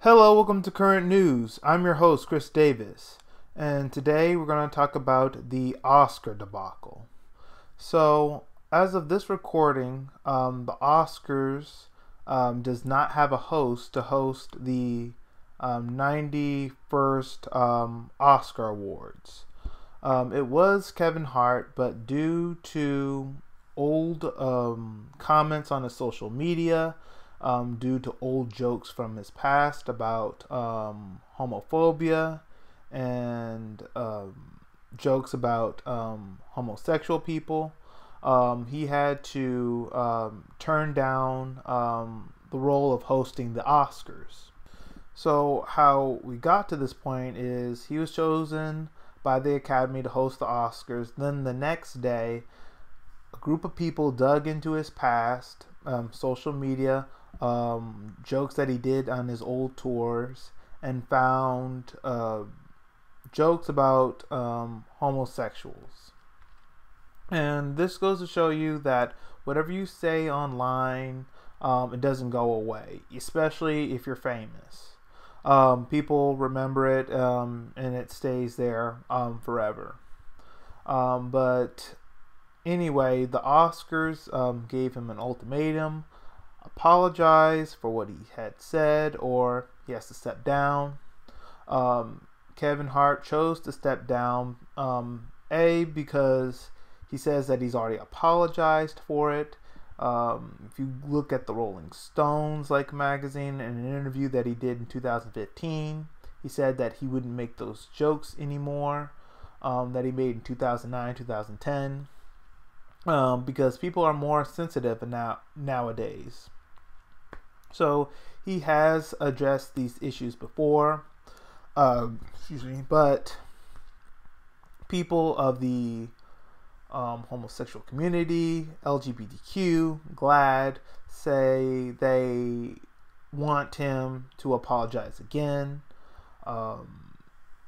Hello, welcome to Current News. I'm your host, Chris Davis, and today we're going to talk about the Oscar debacle. So, as of this recording, the Oscars does not have a host to host the 91st Oscar Awards. It was Kevin Hart, but due to old comments on his social media, due to old jokes from his past about homophobia and jokes about homosexual people, he had to turn down the role of hosting the Oscars. So how we got to this point is he was chosen by the Academy to host the Oscars. Then the next day, a group of people dug into his past, social media, jokes that he did on his old tours, and found jokes about homosexuals. And this goes to show you that whatever you say online, it doesn't go away, especially if you're famous. People remember it, and it stays there forever. But anyway, the Oscars gave him an ultimatum: apologize for what he had said, or he has to step down. Kevin Hart chose to step down, because he says that he's already apologized for it. If you look at the Rolling Stones magazine, in an interview that he did in 2015, he said that he wouldn't make those jokes anymore that he made in 2009, 2010, because people are more sensitive nowadays. So he has addressed these issues before, but people of the homosexual community, LGBTQ, GLAAD, say they want him to apologize again.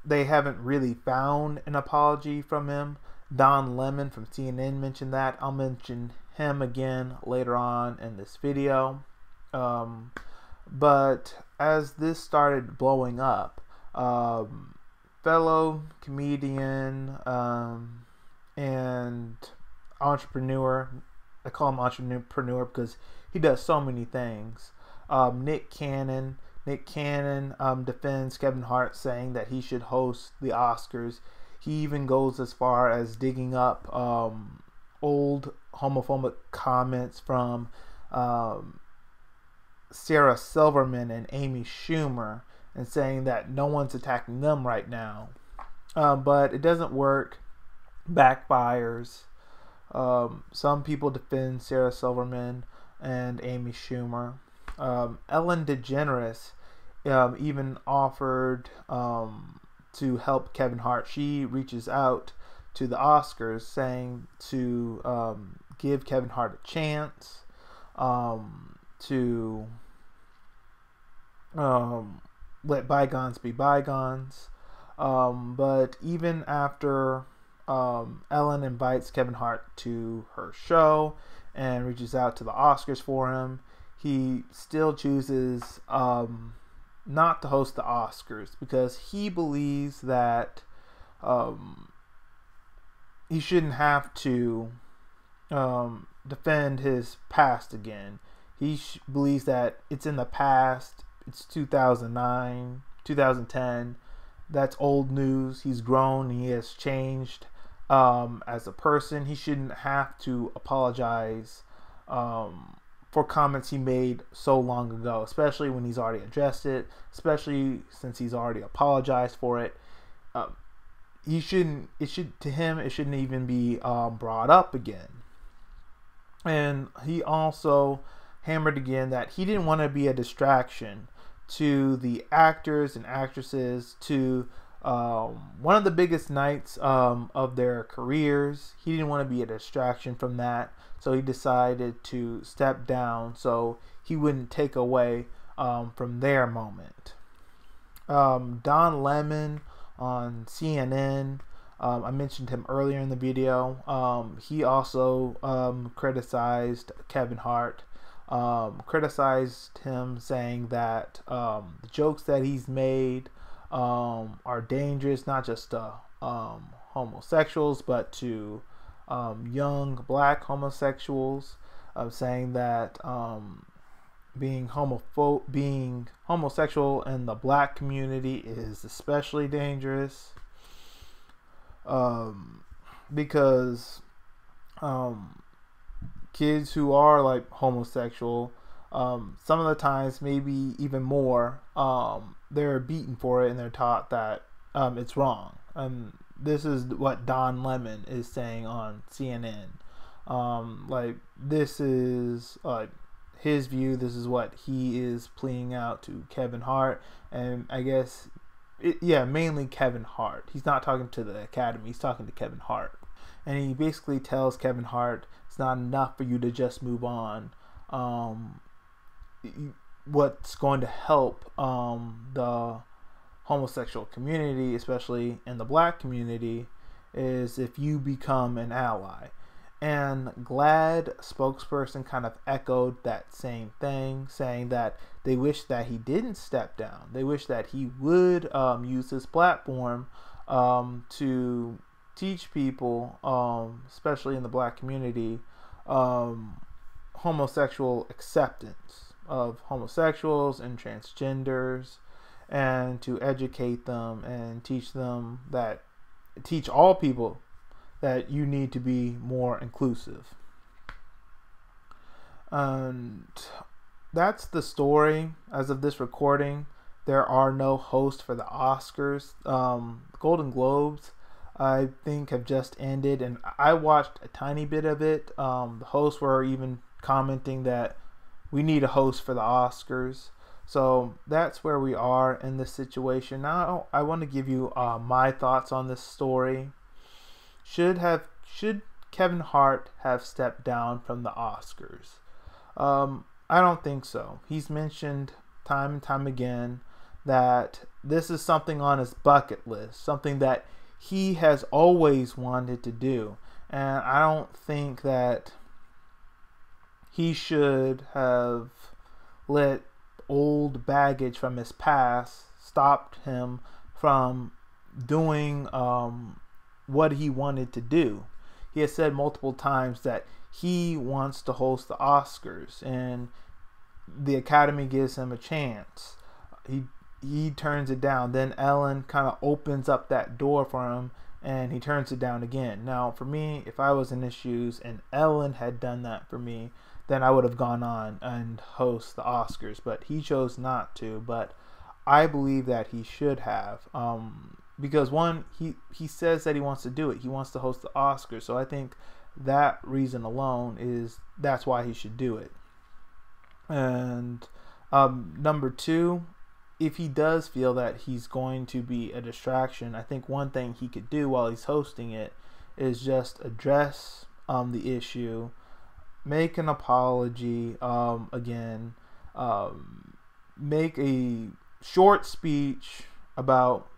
They haven't really found an apology from him. Don Lemon from CNN mentioned that. I'll mention him again later on in this video. But as this started blowing up, fellow comedian and entrepreneur, I call him entrepreneur because he does so many things, Nick Cannon defends Kevin Hart, saying that he should host the Oscars. He even goes as far as digging up old homophobic comments from Sarah Silverman and Amy Schumer, and saying that no one's attacking them right now. But it doesn't work. Backfires. Some people defend Sarah Silverman and Amy Schumer. Ellen DeGeneres even offered to help Kevin Hart. She reaches out to the Oscars saying to give Kevin Hart a chance, to let bygones be bygones. But even after Ellen invites Kevin Hart to her show and reaches out to the Oscars for him, he still chooses not to host the Oscars because he believes that he shouldn't have to defend his past again. He believes that it's in the past. It's 2009, 2010. That's old news. He's grown. He has changed as a person. He shouldn't have to apologize for comments he med so long ago, especially when he's already addressed it, especially since he's already apologized for it. It shouldn't even be brought up again. And he also hammered again that he didn't want to be a distraction to the actors and actresses, to one of the biggest nights of their careers. He didn't want to be a distraction from that, so he decided to step down so he wouldn't take away from their moment. Don Lemon on CNN, I mentioned him earlier in the video. He also criticized Kevin Hart. criticized him, saying that the jokes that he's made are dangerous, not just to homosexuals, but to young black homosexuals, saying that being homosexual in the black community is especially dangerous, because kids who are like homosexual, some of the times, maybe even more, they're beaten for it and they're taught that it's wrong. This is what Don Lemon is saying on CNN. Like, this is like his view. This is what he is pleading out to Kevin Hart, and I guess mainly Kevin Hart. He's not talking to the Academy. He's talking to Kevin Hart, and he basically tells Kevin Hart it's not enough for you to just move on. What's going to help the homosexual community, especially in the black community, is if you become an ally. And GLAAD spokesperson kind of echoed that same thing, saying that they wish that he didn't step down. They wish that he would use his platform to teach people, especially in the black community, homosexual acceptance of homosexuals and transgenders, and to educate them and teach all people that you need to be more inclusive. And that's the story as of this recording. There are no hosts for the Oscars. Golden Globes, I think, have just ended, and I watched a tiny bit of it. The hosts were even commenting that we need a host for the Oscars. So that's where we are in this situation. Now I want to give you my thoughts on this story. Should Kevin Hart have stepped down from the Oscars? I don't think so. He's mentioned time and time again that this is something on his bucket list, something that he has always wanted to do. And I don't think that he should have let old baggage from his past stop him from doing what he wanted to do. He has said multiple times that he wants to host the Oscars, and the Academy gives him a chance. He turns it down. Then Ellen kind of opens up that door for him, and he turns it down again. Now, for me, if I was in his shoes and Ellen had done that for me, then I would have gone on and host the Oscars. But he chose not to. But I believe that he should have. Because one, he says that he wants to do it. He wants to host the Oscars. So I think that reason alone that's why he should do it. And number two, if he does feel that he's going to be a distraction, I think one thing he could do while he's hosting it is just address the issue, make an apology, again, make a short speech about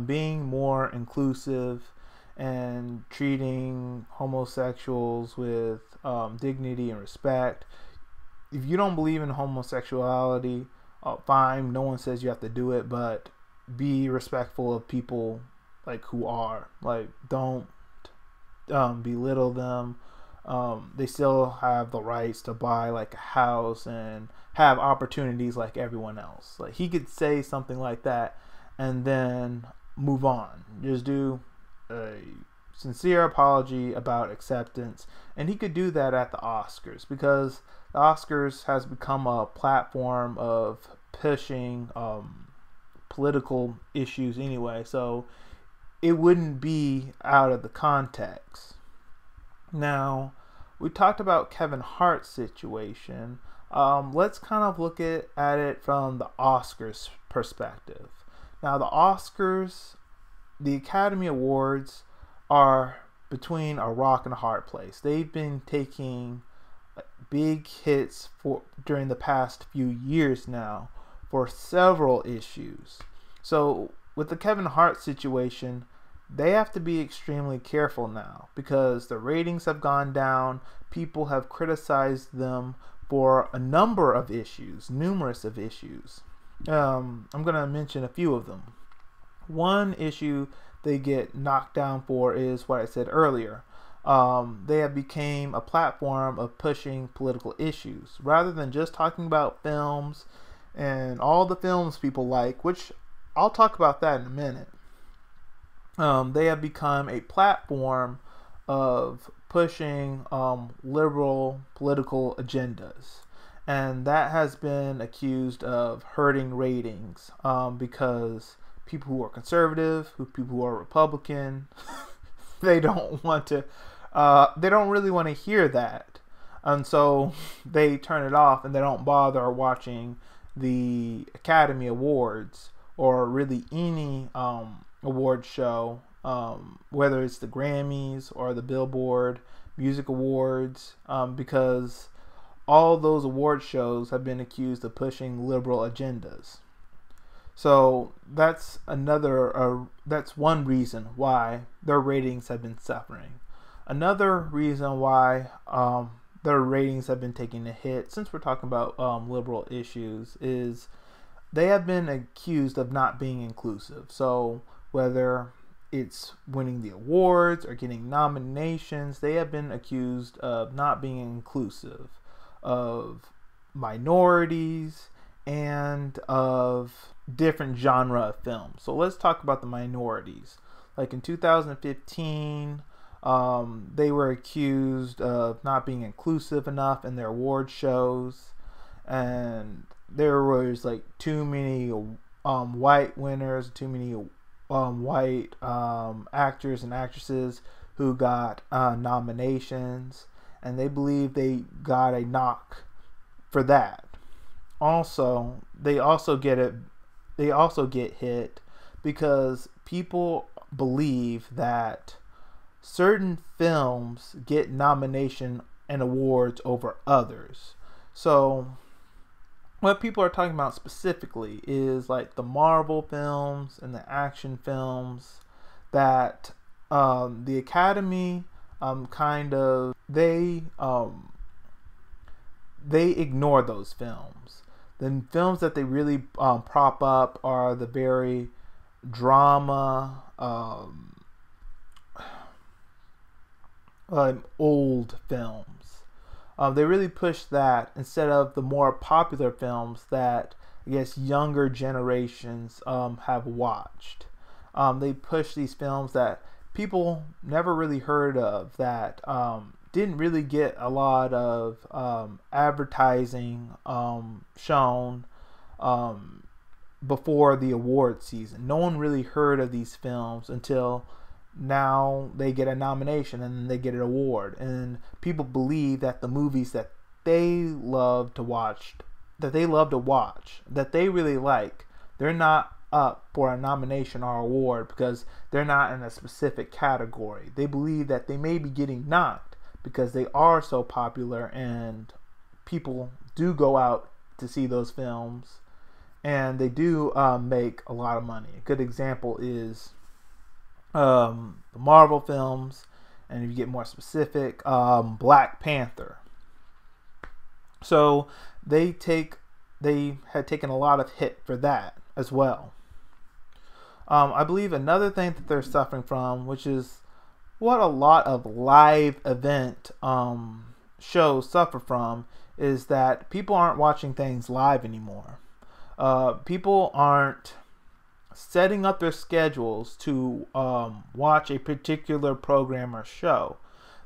being more inclusive and treating homosexuals with dignity and respect. If you don't believe in homosexuality, fine, no one says you have to do it, but be respectful of people like who are. Like, don't belittle them. They still have the rights to buy like a house and have opportunities like everyone else. Like, he could say something like that and then move on. Just do a sincere apology about acceptance, and he could do that at the Oscars, because the Oscars has become a platform of pushing political issues anyway, so it wouldn't be out of the context. Now, we talked about Kevin Hart's situation. Let's kind of look at it from the Oscars perspective. Now, the Oscars, the Academy Awards, are between a rock and a hard place. They've been taking big hits during the past few years now for several issues. So with the Kevin Hart situation, they have to be extremely careful now, because the ratings have gone down. People have criticized them for a number of issues, numerous of issues. I'm going to mention a few of them. One issue they get knocked down for is what I said earlier. They have become a platform of pushing political issues rather than just talking about films and all the films people like, which I'll talk about that in a minute. They have become a platform of pushing liberal political agendas, and that has been accused of hurting ratings because people who are conservative, people who are Republican, they don't really want to hear that, and so they turn it off and they don't bother watching the Academy Awards or really any award show, whether it's the Grammys or the Billboard Music Awards, because all those award shows have been accused of pushing liberal agendas. So that's one reason why their ratings have been suffering. Another reason why their ratings have been taking a hit, since we're talking about liberal issues, is they have been accused of not being inclusive. So whether it's winning the awards or getting nominations, they have been accused of not being inclusive of minorities and of different genre of films. So let's talk about the minorities. Like in 2015, they were accused of not being inclusive enough in their award shows, and there was like too many white winners, too many white actors and actresses who got nominations, and they believe they got a knock for that. Also, they also get hit because people believe that certain films get nomination and awards over others. So what people are talking about specifically is like the Marvel films and the action films that the Academy they ignore those films. The films that they really prop up are the very drama, old films. They really push that instead of the more popular films that I guess younger generations have watched. They push these films that people never really heard of, that didn't really get a lot of advertising shown before the award season. No one really heard of these films until now they get a nomination and they get an award, and people believe that the movies that they love to watch, that they really like, they're not up for a nomination or award because they're not in a specific category. They believe that they may be getting knocked because they are so popular and people do go out to see those films and they do make a lot of money. A good example is the Marvel films, and if you get more specific, Black Panther. So they had taken a lot of hit for that as well. I believe another thing that they're suffering from, which is what a lot of live event shows suffer from, is that people aren't watching things live anymore. People aren't setting up their schedules to watch a particular program or show.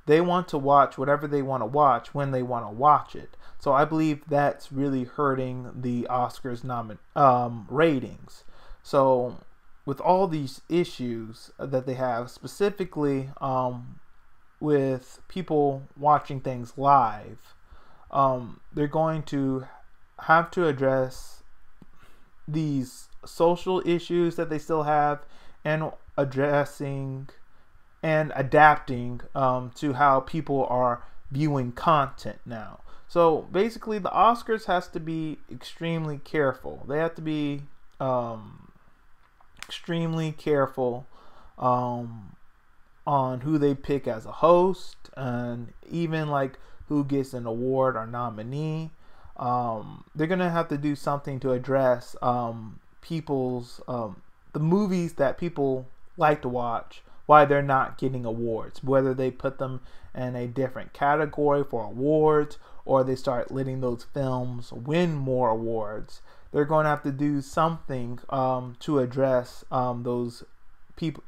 They want to watch whatever they want to watch when they want to watch it. So I believe that's really hurting the Oscars ratings. So with all these issues that they have, specifically with people watching things live, they're going to have to address these social issues that they still have, and addressing and adapting to how people are viewing content now. So basically the Oscars has to be extremely careful. They have to be extremely careful on who they pick as a host, and even like who gets an award or nominee. they're gonna have to do something to address people's the movies that people like to watch, why they're not getting awards, whether they put them in a different category for awards or they start letting those films win more awards. They're going to have to do something to address those people,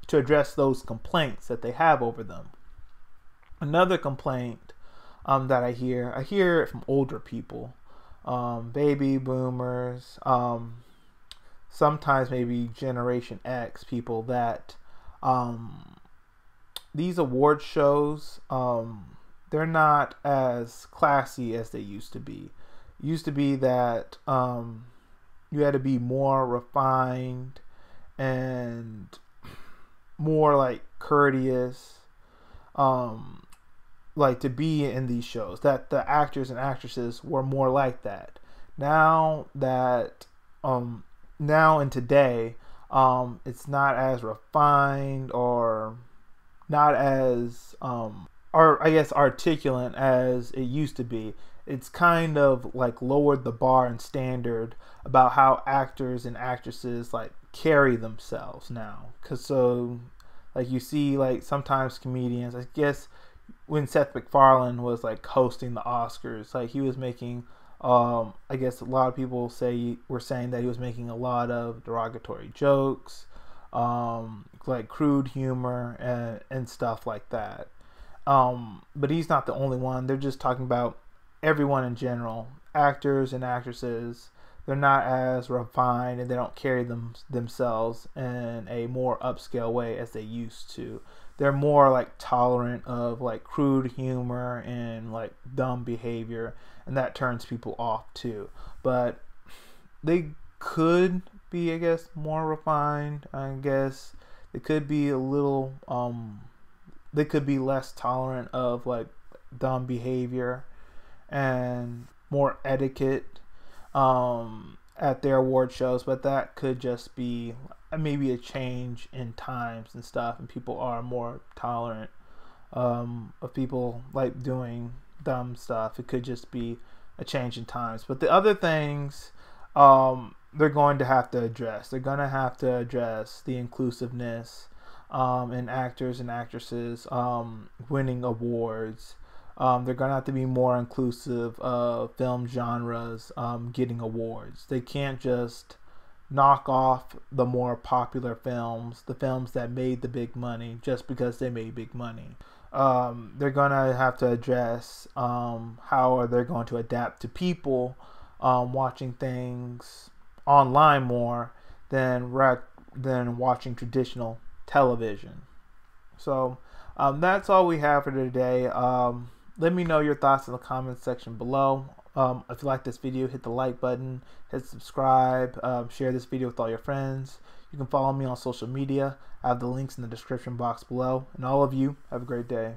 to address those complaints that they have over them. Another complaint that I hear it from older people, baby boomers, sometimes maybe Generation X people, that these award shows, they're not as classy as they used to be. It used to be that you had to be more refined and more like courteous, like to be in these shows. That the actors and actresses were more like that. Now that now and today, it's not as refined or not as or I guess articulate as it used to be. It's kind of like lowered the bar and standard about how actors and actresses like carry themselves now. Cause so like you see like sometimes comedians, I guess when Seth MacFarlane was like hosting the Oscars, like he was making I guess a lot of people were saying that he was making a lot of derogatory jokes, like crude humor and stuff like that. But he's not the only one. They're just talking about everyone in general. Actors and actresses, they're not as refined and they don't carry themselves in a more upscale way as they used to. They're more like tolerant of like crude humor and like dumb behavior, and that turns people off too. But they could be, I guess, more refined. I guess they could be a little they could be less tolerant of like dumb behavior and more etiquette at their award shows, but that could just be maybe a change in times and stuff, and people are more tolerant of people like doing dumb stuff. It could just be a change in times. But the other things they're going to have to address. They're going to have to address the inclusiveness in actors and actresses winning awards. They're going to have to be more inclusive of film genres getting awards. They can't just knock off the more popular films, the films that made the big money, just because they made big money. They're going to have to address how are they going to adapt to people watching things online more than watching traditional television. So that's all we have for today. Let me know your thoughts in the comments section below. If you like this video, hit the like button, hit subscribe, share this video with all your friends. You can follow me on social media. I have the links in the description box below. And all of you, have a great day.